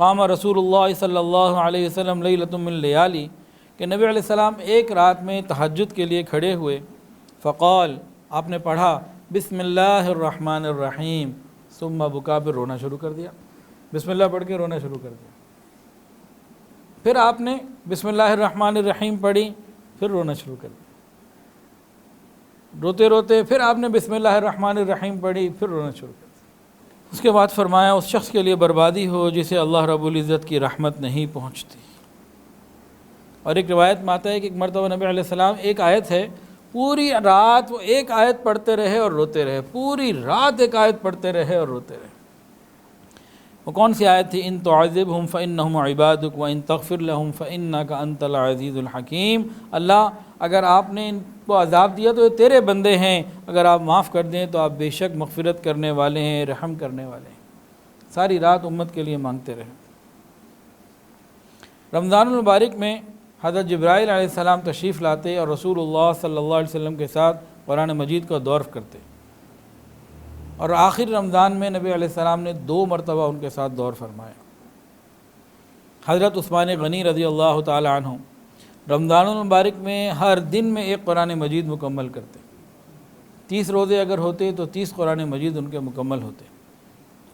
قام رسول اللہ صلی اللہ علیہ وسلم لیلۃ من لیالی کہ نبی علیہ السلام ایک رات میں تہجد کے لیے کھڑے ہوئے. فقال آپ نے پڑھا بسم اللہ الرحمن الرحیم ثم بکا، پھر رونا شروع کر دیا. بسم اللہ پڑھ کے رونا شروع کر دیا. پھر آپ نے بسم اللہ الرحمن الرحیم پڑھی، پھر رونا شروع کر دیا. روتے روتے پھر آپ نے بسم اللہ الرحمن الرحیم پڑھی، پھر رونا شروع کر دیا. اس کے بعد فرمایا اس شخص کے لیے بربادی ہو جسے اللہ رب العزت کی رحمت نہیں پہنچتی. اور ایک روایت میں آتا ہے کہ ایک مرتبہ نبی علیہ السلام، ایک آیت ہے، پوری رات وہ ایک آیت پڑھتے رہے اور روتے رہے، پوری رات ایک آیت پڑھتے رہے اور روتے رہے. وہ کون سی آیت تھی؟ ان تعذبہم فانہم عبادک وان تغفر لہم فانک انت العزیز الحکیم. اللہ اگر آپ نے ان کو عذاب دیا تو یہ تیرے بندے ہیں، اگر آپ معاف کر دیں تو آپ بے شک مغفرت کرنے والے ہیں، رحم کرنے والے ہیں. ساری رات امت کے لیے مانگتے رہے. رمضان المبارک میں حضرت جبرائیل علیہ السلام تشریف لاتے اور رسول اللہ صلی اللہ علیہ وسلم کے ساتھ قرآن مجید کا دور کرتے. اور آخر رمضان میں نبی علیہ السلام نے 2 مرتبہ ان کے ساتھ دور فرمایا. حضرت عثمان غنی رضی اللہ تعالی عنہ رمضان المبارک میں ہر دن میں ایک قرآن مجید مکمل کرتے. 30 روزے اگر ہوتے تو 30 قرآن مجید ان کے مکمل ہوتے.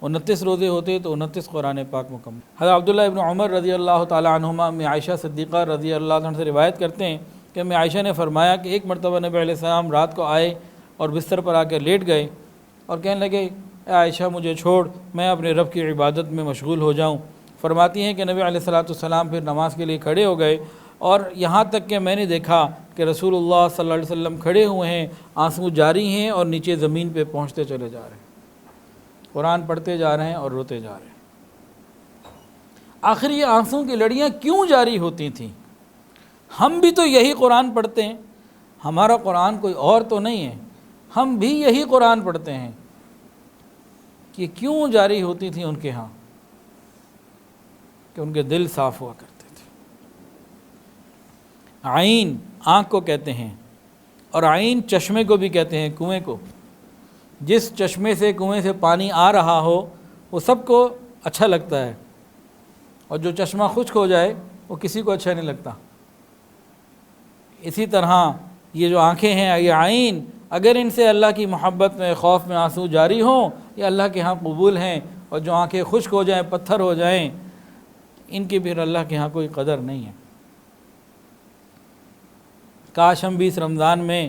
29 روزے ہوتے تو 29 قرآن پاک مکمل. حضرت عبداللہ ابن عمر رضی اللہ تعالی عنہما میں عائشہ صدیقہ رضی اللہ عنہ سے روایت کرتے ہیں کہ میں عائشہ نے فرمایا کہ ایک مرتبہ نبی علیہ السلام رات کو آئے اور بستر پر آ کے لیٹ گئے اور کہنے لگے اے عائشہ مجھے چھوڑ، میں اپنے رب کی عبادت میں مشغول ہو جاؤں. فرماتی ہیں کہ نبی علیہ السلام پھر نماز کے لیے کھڑے ہو گئے اور یہاں تک کہ میں نے دیکھا کہ رسول اللہ صلی اللہ علیہ وسلم کھڑے ہوئے ہیں، آنسو جاری ہیں اور نیچے زمین پہ پہنچتے چلے جا رہے ہیں، قرآن پڑھتے جا رہے ہیں اور روتے جا رہے ہیں. آخر یہ آنسوں کی لڑیاں کیوں جاری ہوتی تھیں؟ ہم بھی تو یہی قرآن پڑھتے ہیں، ہمارا قرآن کوئی اور تو نہیں ہے، ہم بھی یہی قرآن پڑھتے ہیں. کہ کیوں جاری ہوتی تھیں ان کے ہاں؟ کہ ان کے دل صاف ہوا کرتے تھے. عین آنکھ کو کہتے ہیں اور عین چشمے کو بھی کہتے ہیں، کنویں کو. جس چشمے سے کنویں سے پانی آ رہا ہو وہ سب کو اچھا لگتا ہے، اور جو چشمہ خشک ہو جائے وہ کسی کو اچھا نہیں لگتا. اسی طرح یہ جو آنکھیں ہیں، یہ عین، اگر ان سے اللہ کی محبت میں، خوف میں آنسو جاری ہوں یہ اللہ کے ہاں قبول ہیں، اور جو آنکھیں خشک ہو جائیں، پتھر ہو جائیں، ان کی پھر اللہ کے ہاں کوئی قدر نہیں ہے. کاش ہم بھی اس رمضان میں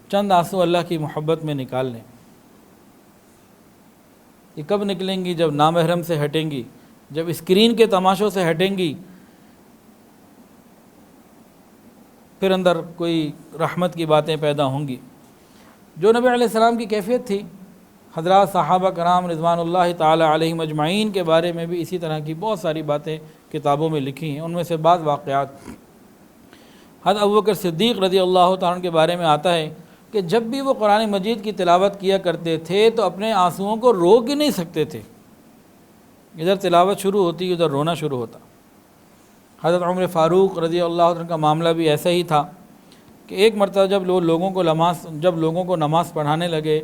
چند آنسو اللہ کی محبت میں نکال لیں. یہ کب نکلیں گی؟ جب نامحرم سے ہٹیں گی، جب اسکرین کے تماشوں سے ہٹیں گی، پھر اندر کوئی رحمت کی باتیں پیدا ہوں گی. جو نبی علیہ السلام کی کیفیت تھی، حضرات صحابہ کرام رضوان اللہ تعالی علیہم اجمعین کے بارے میں بھی اسی طرح کی بہت ساری باتیں کتابوں میں لکھی ہیں. ان میں سے بعض واقعات حضرت ابوبکر صدیق رضی اللہ تعالیٰ عنہ کے بارے میں آتا ہے کہ جب بھی وہ قرآن مجید کی تلاوت کیا کرتے تھے تو اپنے آنسوؤں کو روک ہی نہیں سکتے تھے. ادھر تلاوت شروع ہوتی، ادھر رونا شروع ہوتا. حضرت عمر فاروق رضی اللہ عنہ کا معاملہ بھی ایسا ہی تھا کہ ایک مرتبہ جب لوگوں کو نماز پڑھانے لگے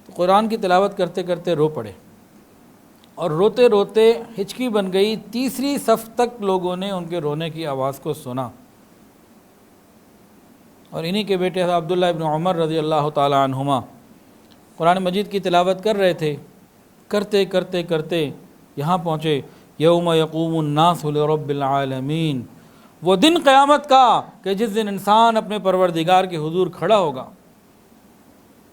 تو قرآن کی تلاوت کرتے کرتے رو پڑے، اور روتے روتے ہچکی بن گئی. 3ری صف تک لوگوں نے ان کے رونے کی آواز کو سنا. اور انہی کے بیٹے حضرت عبداللہ ابن عمر رضی اللہ تعالی عنہما قرآن مجید کی تلاوت کر رہے تھے. کرتے کرتے کرتے یہاں پہنچے یوم یقوم الناس لرب العالمین، وہ دن قیامت کا کہ جس دن انسان اپنے پروردگار کے حضور کھڑا ہوگا.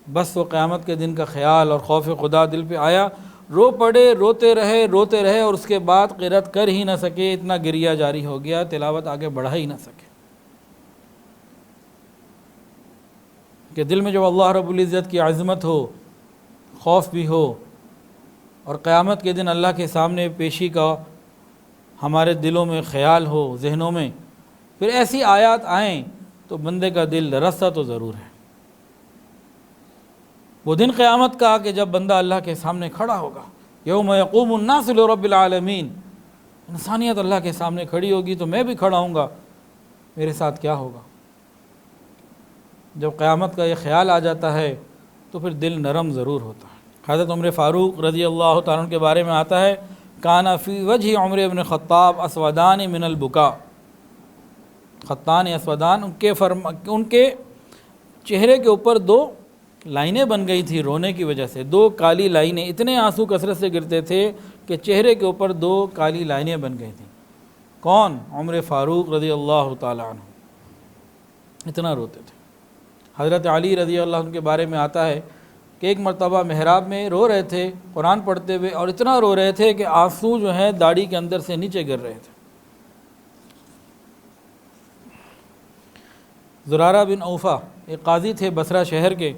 بس وہ قیامت کے دن کا خیال اور خوف خدا دل پہ آیا، رو پڑے، روتے رہے اور اس کے بعد قرأت کر ہی نہ سکے، اتنا گریہ جاری ہو گیا، تلاوت آگے بڑھا ہی نہ سکے. کہ دل میں جب اللہ رب العزت کی عظمت ہو، خوف بھی ہو، اور قیامت کے دن اللہ کے سامنے پیشی کا ہمارے دلوں میں خیال ہو، ذہنوں میں، پھر ایسی آیات آئیں تو بندے کا دل لرزتا تو ضرور ہے. وہ دن قیامت کا کہ جب بندہ اللہ کے سامنے کھڑا ہوگا، یوم یقوم الناس لرب العالمین، انسانیت اللہ کے سامنے کھڑی ہوگی تو میں بھی کھڑا ہوں گا، میرے ساتھ کیا ہوگا؟ جب قیامت کا یہ خیال آ جاتا ہے تو پھر دل نرم ضرور ہوتا ہے. حضرت عمر فاروق رضی اللہ تعالیٰ عنہ کے بارے میں آتا ہے کانا فی وجہ عمر ابن خطاب اسودان من البکا، خطان اسودان، ان کے چہرے کے اوپر دو لائنیں بن گئی تھی رونے کی وجہ سے، دو کالی لائنیں، اتنے آنسو کثرت سے گرتے تھے کہ چہرے کے اوپر دو کالی لائنیں بن گئی تھیں۔ کون؟ عمر فاروق رضی اللہ تعالی عنہ، اتنا روتے تھے۔ حضرت علی رضی اللہ عنہ کے بارے میں آتا ہے کہ ایک مرتبہ محراب میں رو رہے تھے قرآن پڑھتے ہوئے، اور اتنا رو رہے تھے کہ آنسو جو ہیں داڑھی کے اندر سے نیچے گر رہے تھے۔ زرارہ بن اوفا ایک قاضی تھے بصرہ شہر کے،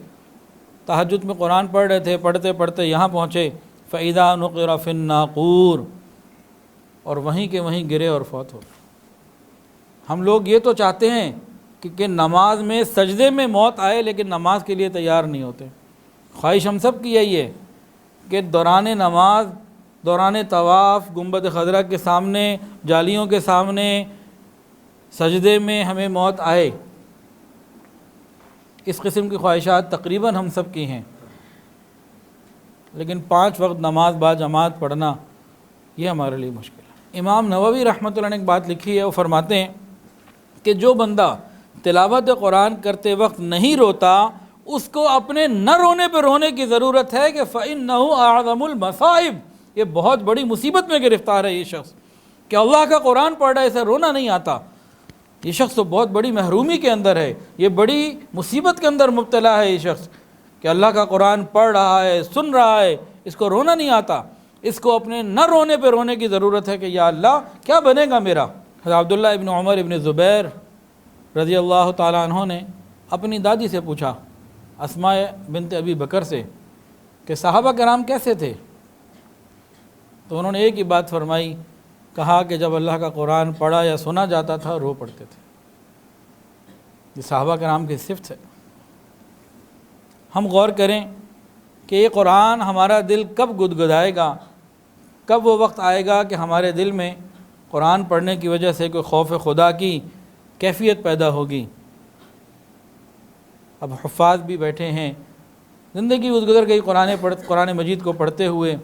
تہجد میں قرآن پڑھ رہے تھے، پڑھتے پڑھتے یہاں پہنچے فَإِذَا نُقِرَ فِي النَّاقُورِ، اور وہیں کے وہیں گرے اور فوت ہو گئے۔ ہم لوگ یہ تو چاہتے ہیں کہ نماز میں سجدے میں موت آئے، لیکن نماز کے لیے تیار نہیں ہوتے۔ خواہش ہم سب کی یہی ہے کہ دوران نماز، دوران طواف، گنبد خضرا کے سامنے، جالیوں کے سامنے، سجدے میں ہمیں موت آئے۔ اس قسم کی خواہشات تقریباً ہم سب کی ہیں، لیکن 5 وقت نماز با جماعت پڑھنا یہ ہمارے لیے مشکل ہے۔ امام نووی رحمۃ اللہ نے ایک بات لکھی ہے، وہ فرماتے ہیں کہ جو بندہ تلاوت قرآن کرتے وقت نہیں روتا، اس کو اپنے نہ رونے پہ رونے کی ضرورت ہے کہ فَإِنَّهُ أَعْظَمُ الْمَصَائِبِ، یہ بہت بڑی مصیبت میں گرفتار ہے یہ شخص کہ اللہ کا قرآن پڑھ رہا ہے، اسے رونا نہیں آتا۔ یہ شخص تو بہت بڑی محرومی کے اندر ہے، یہ بڑی مصیبت کے اندر مبتلا ہے یہ شخص کہ اللہ کا قرآن پڑھ رہا ہے، سن رہا ہے، اس کو رونا نہیں آتا۔ اس کو اپنے نہ رونے پہ رونے کی ضرورت ہے کہ یا اللہ کیا بنے گا میرا۔ حضرت عبداللہ ابن عمر ابن زبیر رضی اللہ تعالیٰ عنہ نے اپنی دادی سے پوچھا، اسماء بنت ابی بکر سے، کہ صحابہ کرام کیسے تھے؟ تو انہوں نے ایک ہی بات فرمائی، کہا کہ جب اللہ کا قرآن پڑھا یا سنا جاتا تھا رو پڑتے تھے۔ یہ صحابہ کرام کی صفت ہے۔ ہم غور کریں کہ یہ قرآن ہمارا دل کب گدگدائے گا، کب وہ وقت آئے گا کہ ہمارے دل میں قرآن پڑھنے کی وجہ سے کوئی خوف خدا کی کیفیت پیدا ہوگی۔ اب حفاظ بھی بیٹھے ہیں، زندگی گزر گئی قرآن مجید کو پڑھتے ہوئے،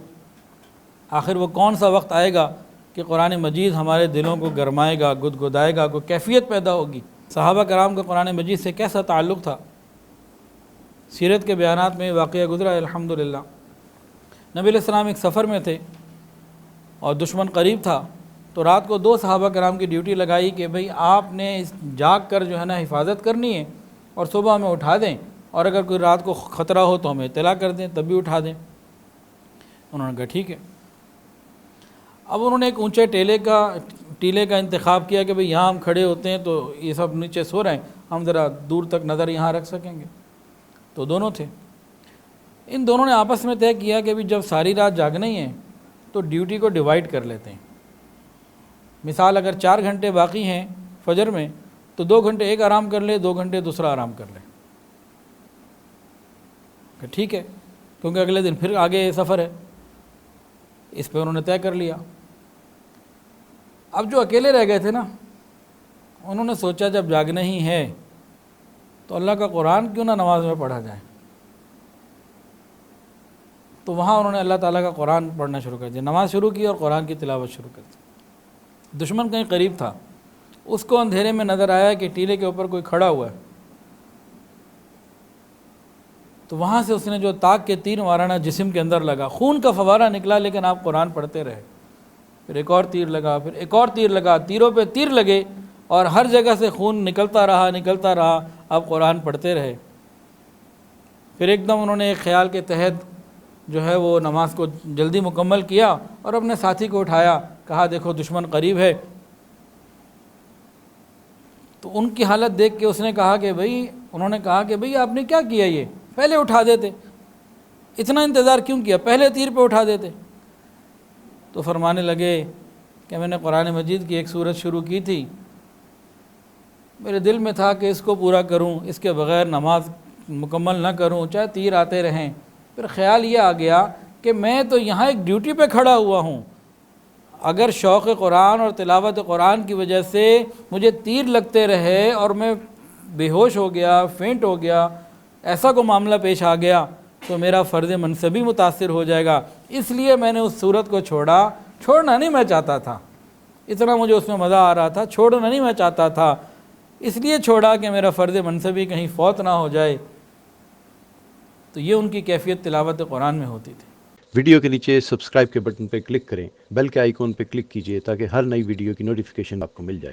آخر وہ کون سا وقت آئے گا کہ قرآن مجید ہمارے دلوں کو گرمائے گا، گدگدائے گا، کوئی کیفیت پیدا ہوگی۔ صحابہ کرام کا قرآن مجید سے کیسا تعلق تھا؟ سیرت کے بیانات میں واقعہ گزرا ہے الحمدللہ۔ نبی علیہ السلام ایک سفر میں تھے اور دشمن قریب تھا، تو رات کو 2 صحابہ کرام کی ڈیوٹی لگائی کہ بھئی آپ نے جاگ کر جو ہے نا حفاظت کرنی ہے، اور صبح ہمیں اٹھا دیں، اور اگر کوئی رات کو خطرہ ہو تو ہمیں اطلاع کر دیں، تب بھی اٹھا دیں۔ انہوں نے کہا ٹھیک ہے۔ اب انہوں نے ایک اونچے ٹیلے کا انتخاب کیا کہ بھئی یہاں ہم کھڑے ہوتے ہیں تو یہ سب نیچے سو رہے ہیں، ہم ذرا دور تک نظر یہاں رکھ سکیں گے۔ تو دونوں تھے، ان دونوں نے آپس میں طے کیا کہ جب ساری رات جاگنا ہی ہے تو ڈیوٹی کو ڈیوائیڈ کر لیتے ہیں۔ مثال اگر 4 گھنٹے باقی ہیں فجر میں تو 2 گھنٹے ایک آرام کر لے، 2 گھنٹے دوسرا آرام کر لے۔ کہ ٹھیک ہے، کیونکہ اگلے دن پھر آگے سفر ہے، اس پہ انہوں نے طے کر لیا۔ اب جو اکیلے رہ گئے تھے نا، انہوں نے سوچا جب جاگنا ہی ہے تو اللہ کا قرآن کیوں نہ نماز میں پڑھا جائے۔ تو وہاں انہوں نے اللہ تعالیٰ کا قرآن پڑھنا شروع کر دیا، نماز شروع کی اور قرآن کی تلاوت شروع کر دی۔ دشمن کہیں قریب تھا، اس کو اندھیرے میں نظر آیا کہ ٹیلے کے اوپر کوئی کھڑا ہوا ہے، تو وہاں سے اس نے جو تاک کے تیر مارانا جسم کے اندر لگا، خون کا فوارہ نکلا، لیکن آپ قرآن پڑھتے رہے۔ پھر ایک اور تیر لگا، پھر ایک اور تیر لگا، تیروں پہ تیر لگے، اور ہر جگہ سے خون نکلتا رہا، آپ قرآن پڑھتے رہے۔ پھر ایک دم انہوں نے ایک خیال کے تحت جو ہے وہ نماز کو جلدی مکمل کیا اور اپنے ساتھی کو اٹھایا، کہا دیکھو دشمن قریب ہے۔ تو ان کی حالت دیکھ کے اس نے کہا کہ انہوں نے کہا کہ بھئی آپ نے کیا کیا، یہ پہلے اٹھا دیتے، اتنا انتظار کیوں کیا، پہلے تیر پہ اٹھا دیتے۔ تو فرمانے لگے کہ میں نے قرآن مجید کی ایک سورت شروع کی تھی، میرے دل میں تھا کہ اس کو پورا کروں، اس کے بغیر نماز مکمل نہ کروں، چاہے تیر آتے رہیں۔ پھر خیال یہ آ گیا کہ میں تو یہاں ایک ڈیوٹی پہ کھڑا ہوا ہوں، اگر شوق قرآن اور تلاوت قرآن کی وجہ سے مجھے تیر لگتے رہے اور میں بے ہوش ہو گیا، فینٹ ہو گیا، ایسا کوئی معاملہ پیش آ گیا تو میرا فرض منصبی متاثر ہو جائے گا۔ اس لیے میں نے اس صورت کو چھوڑا چھوڑنا نہیں میں چاہتا تھا، اتنا مجھے اس میں مزہ آ رہا تھا، چھوڑنا نہیں میں چاہتا تھا، اس لیے چھوڑا کہ میرا فرض منصبی کہیں فوت نہ ہو جائے۔ تو یہ ان کی کیفیت تلاوت قرآن میں ہوتی تھی۔ ویڈیو کے نیچے سبسکرائب کے بٹن پہ کلک کریں، بیل کے آئیکن پہ کلک کیجئے تاکہ ہر نئی ویڈیو کی نوٹیفیکیشن آپ کو مل جائے۔